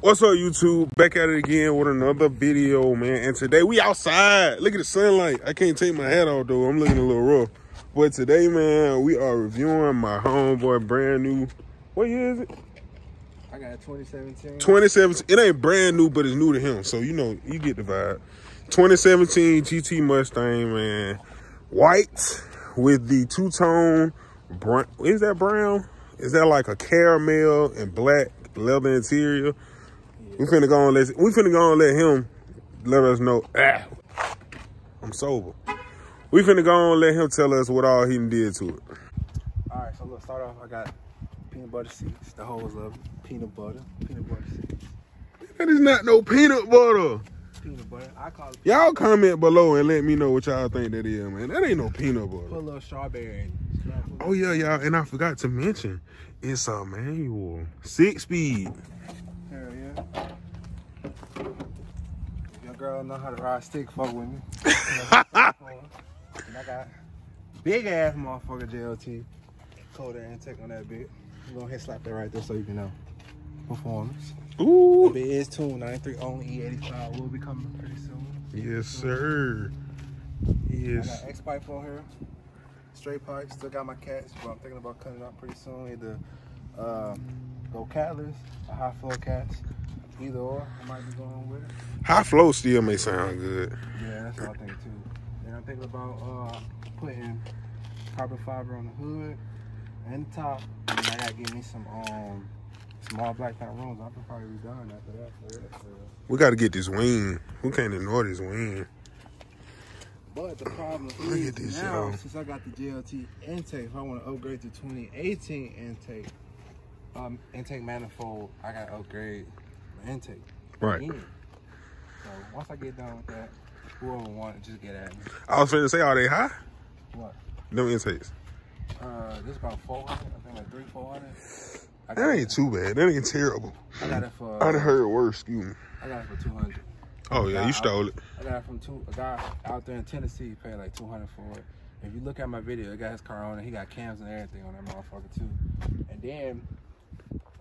What's up, YouTube? Back at it again with another video, man. And today we outside. Look at the sunlight. I can't take my hat off though. I'm looking a little rough. But today, man, we are reviewing my homeboy brand new. What year is it? I got 2017. 2017. It ain't brand new, but it's new to him. So you know, you get the vibe. 2017 GT Mustang, man. White with the two-tone brown. Is that brown? Is that like a caramel and black leather interior? We finna go and let him let us know. I'm sober. We finna go and let him tell us what all he did to it. All right, so let's start off. I got peanut butter seats. The hoes love peanut butter seats. That is not no peanut butter. Peanut butter. I call it. Y'all comment below and let me know what y'all think that is, man. That ain't no peanut butter. Put a little strawberry in it. Oh yeah, y'all, and I forgot to mention, it's a manual, 6-speed. Hell yeah. Your girl know how to ride stick, fuck with me. And I got big ass motherfucker JLT. Cold air intake on that bit. I'm gonna hit slap that right there so you can know. Performance. Ooh. That bit is tuned 93 only E85 will be coming pretty soon. Yes, sir. Yes. I got X pipe on here. Straight pipe. Still got my cats, but I'm thinking about cutting it out pretty soon. Either go catless or high flow cats. Either or, I might be going with it. High flow still may sound good. Yeah, that's what I think too. And I'm thinking about putting carbon fiber on the hood and the top. And then I gotta get me some small black paint rims. I can probably be done after that. We gotta get this wing. We can't ignore this wing. But the problem Look is now, since I got the JLT intake, if I want to upgrade to 2018 intake manifold, I gotta upgrade my intake. Right. Again. So once I get done with that, whoever want, just get at me. I was finna say, are they high? What? No intakes. This about 400. I think like 300-400. That ain't too bad. That ain't terrible. I got it for. I'd heard worse. Excuse me. I got it for 200. Oh yeah, you stole it. I got it from a guy out there in Tennessee. Paid like 200 for it. If you look at my video, the guy has car on it. He got cams and everything on that motherfucker too. And then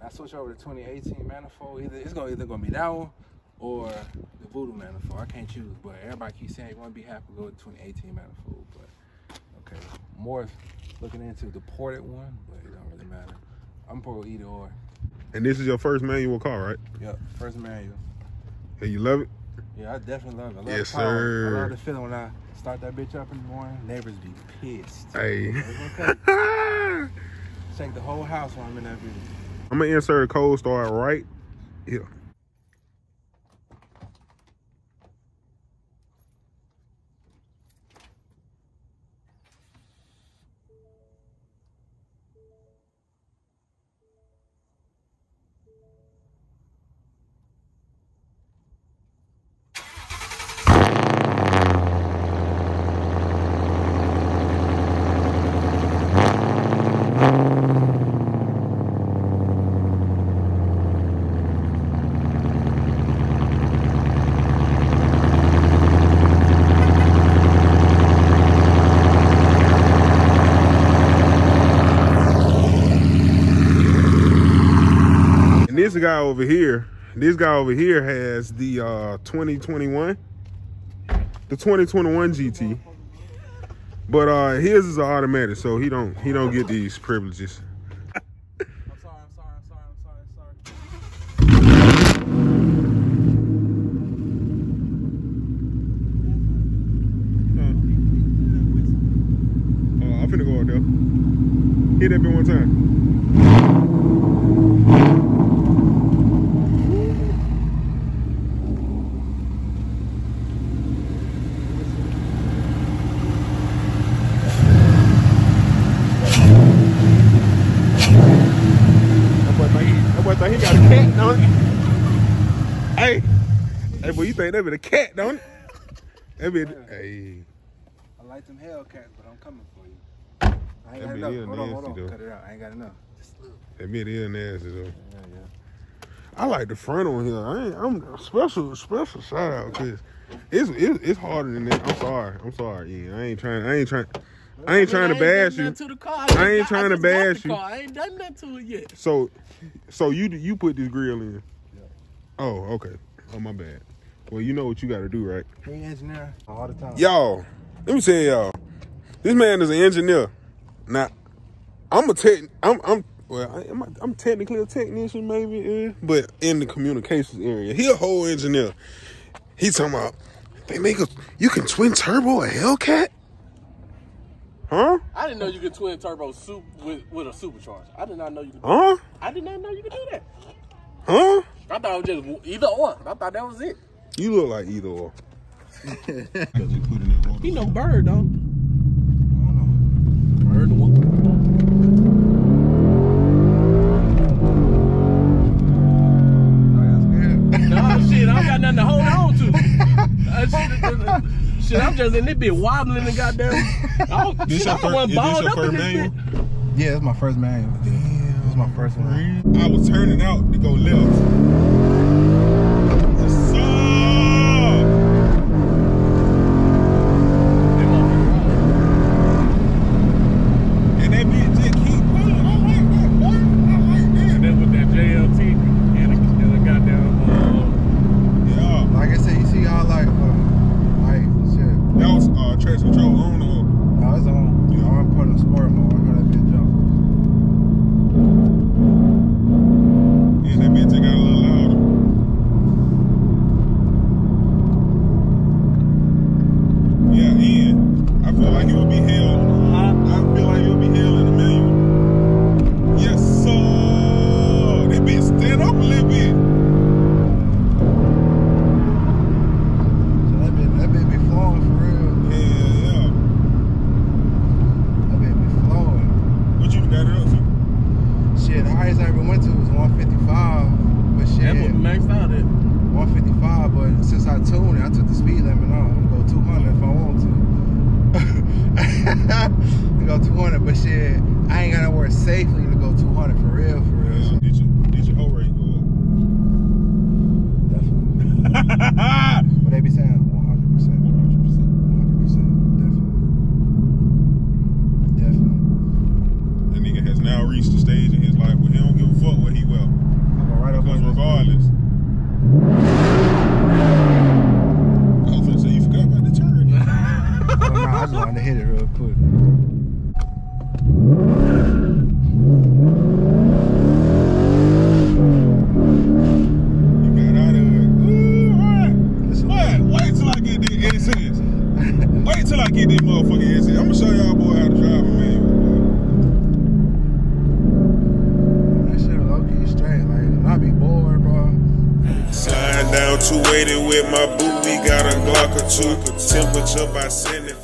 I switch over to 2018 manifold. It's either gonna be that one or the Voodoo manifold. I can't choose, but everybody keeps saying you want to be happy, go to 2018 manifold. But okay, more looking into the ported one, but it don't really matter. I'm for either or. And this is your first manual car, right? Yep, first manual. And you love it? Yeah, I definitely love it. I love yes, the power. sir. I love the feeling when I start that bitch up in the morning. Neighbors be pissed. Hey. Shake the whole house when I'm in that video. I'm gonna insert a cold start right here. This guy over here has the 2021 GT, but his is an automatic, so he don't get these privileges. I'm sorry. I'm finna go out there. Hit that bit one time. He got a cat, don't it? Hey, boy, you think that be a cat, don't it? That be, hey. I like them Hellcats, but I'm coming for you. I ain't got enough. Hold on. Cut it out. I ain't got enough. Just look. That bit is nasty, though. Yeah. I like the front on here. I'm special shout out, cause it's harder than that. I'm sorry. Yeah, I ain't trying to bash you. I ain't trying to bash you. I ain't done nothing to it yet. So you put this grill in. Yeah. Oh, okay. Oh, my bad. Well, you know what you got to do, right? Hey, engineer. All the time. Y'all, let me tell y'all. This man is an engineer. Now, I'm technically a technician, maybe, but in the communications area. He a whole engineer. He talking about, you can twin turbo a Hellcat? Huh? I didn't know you could twin turbo with a supercharger. I did not know you could do Huh? that. I did not know you could do that. Huh? I thought it was just either or. I thought that was it. You look like either or. He no bird, though. I don't know. Bird the one. Nah, shit, I don't got nothing to hold on to. Shit, I'm just in this bit wobbling and goddamn. This your first manual? Yeah, it's my first manual. Damn. It was my first one. I was turning out to go left. And that bitch just keep pulling. I like that, boy. I like that. Then with that JLT and a goddamn yeah. Like I said, you see how like shit. That was traction control on or? No, it's on. Yeah. I'm putting sport mode. I heard that bitch jump. Yeah, that bitch got a little louder. Yeah, Ian. I feel like it would be hell. I feel like it would be hell in the manual. Yes, sir. That bitch stand up a little bit. So that bitch be flowing for real. Yeah. That bitch be flowing. What you got it up to? Shit, the highest I ever went to was 155. But shit. That was maxed out at 155, but since I tuned it, I took the speed limit on. I'm gonna go 200 if I want to. I go 200, but shit, I ain't gotta work safely to go 200 for real. Yeah, did your whole rate go up? Definitely. What they be saying? 100%. 100%. Definitely. That nigga has now reached the stage in his life where he don't give a fuck where he will. I'm going right up Because on regardless. I was gonna say you forgot about the turn. Oh, no, I just wanted to hit it real quick. You got out of it. Ooh, right. Wait till I get this SS. Wait till I get this motherfucking SS. I'm gonna show y'all boy how to drive a manual. That shit was low-key straight. Like, I be bored, bro. Slide down 280 with my boot. We got a Glock or 2. Temperature by 75.